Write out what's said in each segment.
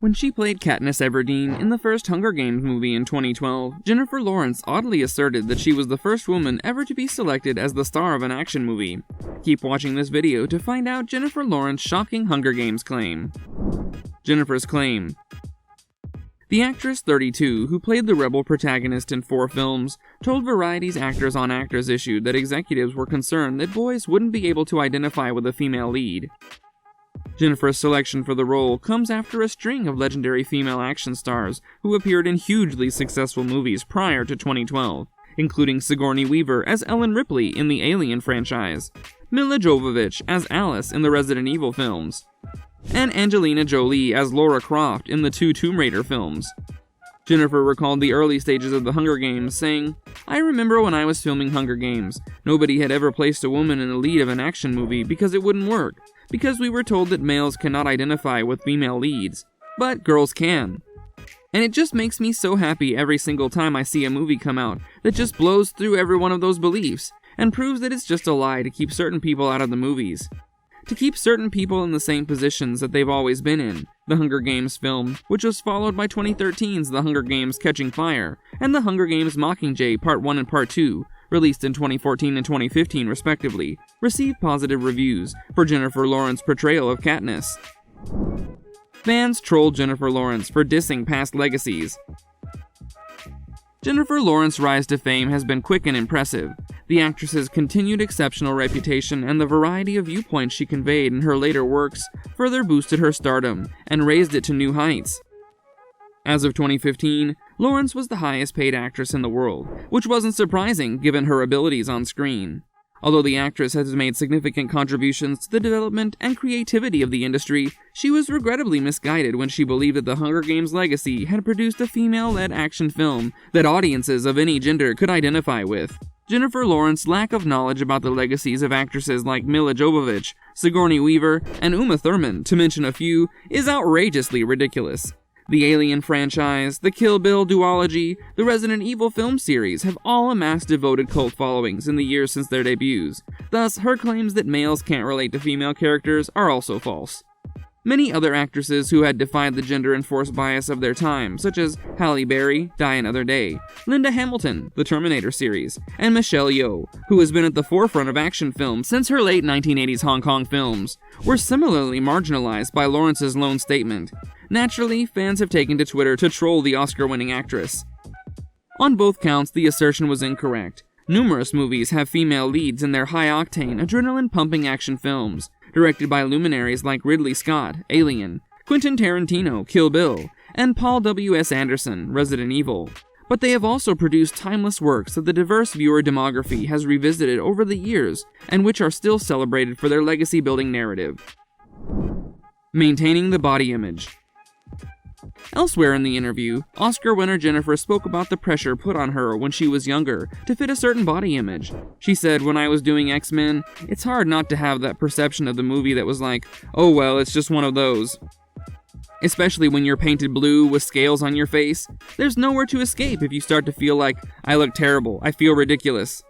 When she played Katniss Everdeen in the first Hunger Games movie in 2012, Jennifer Lawrence oddly asserted that she was the first woman ever to be selected as the star of an action movie. Keep watching this video to find out Jennifer Lawrence's shocking Hunger Games claim. Jennifer's claim. The actress, 32, who played the rebel protagonist in 4 films, told Variety's Actors on Actors issue that executives were concerned that boys wouldn't be able to identify with a female lead. Jennifer's selection for the role comes after a string of legendary female action stars who appeared in hugely successful movies prior to 2012, including Sigourney Weaver as Ellen Ripley in the Alien franchise, Milla Jovovich as Alice in the Resident Evil films, and Angelina Jolie as Lara Croft in the 2 Tomb Raider films. Jennifer recalled the early stages of the Hunger Games, saying, "I remember when I was filming Hunger Games, nobody had ever placed a woman in the lead of an action movie because it wouldn't work, because we were told that males cannot identify with female leads, but girls can. And it just makes me so happy every single time I see a movie come out that just blows through every one of those beliefs, and proves that it's just a lie to keep certain people out of the movies. To keep certain people in the same positions that they've always been in, the Hunger Games film, which was followed by 2013's The Hunger Games Catching Fire, and The Hunger Games Mockingjay Part 1 and Part 2, released in 2014 and 2015 respectively, received positive reviews for Jennifer Lawrence's portrayal of Katniss. Fans trolled Jennifer Lawrence for dissing past legacies. Jennifer Lawrence's rise to fame has been quick and impressive. The actress's continued exceptional reputation and the variety of viewpoints she conveyed in her later works further boosted her stardom and raised it to new heights. As of 2015, Lawrence was the highest paid actress in the world, which wasn't surprising given her abilities on screen. Although the actress has made significant contributions to the development and creativity of the industry, she was regrettably misguided when she believed that the Hunger Games legacy had produced a female-led action film that audiences of any gender could identify with. Jennifer Lawrence's lack of knowledge about the legacies of actresses like Milla Jovovich, Sigourney Weaver, and Uma Thurman, to mention a few, is outrageously ridiculous. The Alien franchise, the Kill Bill duology, the Resident Evil film series have all amassed devoted cult followings in the years since their debuts. Thus, her claims that males can't relate to female characters are also false. Many other actresses who had defied the gender-enforced bias of their time, such as Halle Berry, Die Another Day, Linda Hamilton, the Terminator series, and Michelle Yeoh, who has been at the forefront of action films since her late 1980s Hong Kong films, were similarly marginalized by Lawrence's lone statement. Naturally, fans have taken to Twitter to troll the Oscar-winning actress. On both counts, the assertion was incorrect. Numerous movies have female leads in their high-octane, adrenaline-pumping action films, directed by luminaries like Ridley Scott, Alien, Quentin Tarantino, Kill Bill, and Paul W.S. Anderson, Resident Evil. But they have also produced timeless works that the diverse viewer demography has revisited over the years, and which are still celebrated for their legacy-building narrative. Maintaining the body image. Elsewhere in the interview, Oscar winner Jennifer spoke about the pressure put on her when she was younger to fit a certain body image. She said, "When I was doing X-Men, it's hard not to have that perception of the movie that was like, oh well, it's just one of those. Especially when you're painted blue with scales on your face. There's nowhere to escape if you start to feel like, I look terrible, I feel ridiculous."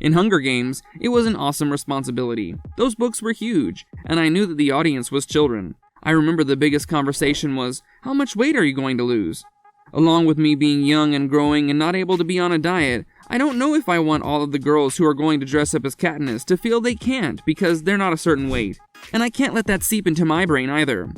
In Hunger Games, it was an awesome responsibility. Those books were huge, and I knew that the audience was children. I remember the biggest conversation was, how much weight are you going to lose? Along with me being young and growing and not able to be on a diet, I don't know if I want all of the girls who are going to dress up as Katniss to feel they can't because they're not a certain weight. And I can't let that seep into my brain either.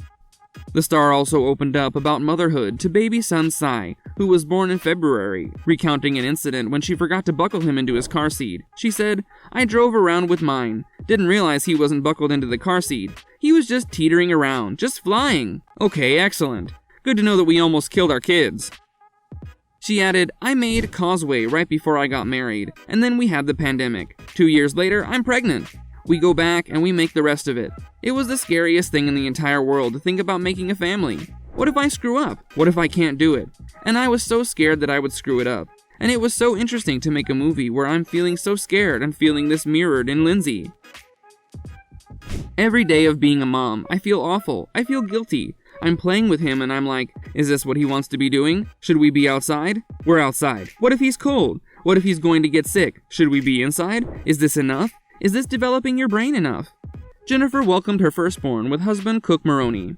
The star also opened up about motherhood to baby son Sai, who was born in February, recounting an incident when she forgot to buckle him into his car seat. She said, "I drove around with mine. Didn't realize he wasn't buckled into the car seat. He was just teetering around, just flying. Okay, excellent. Good to know that we almost killed our kids." She added, "I made Causeway right before I got married, and then we had the pandemic. 2 years later, I'm pregnant. We go back and we make the rest of it. It was the scariest thing in the entire world to think about making a family. What if I screw up? What if I can't do it? And I was so scared that I would screw it up. And it was so interesting to make a movie where I'm feeling so scared and feeling this mirrored in Lindsay. Every day of being a mom, I feel awful. I feel guilty. I'm playing with him and I'm like, is this what he wants to be doing? Should we be outside? We're outside. What if he's cold? What if he's going to get sick? Should we be inside? Is this enough? Is this developing your brain enough?" Jennifer welcomed her firstborn with husband Cook Maroney.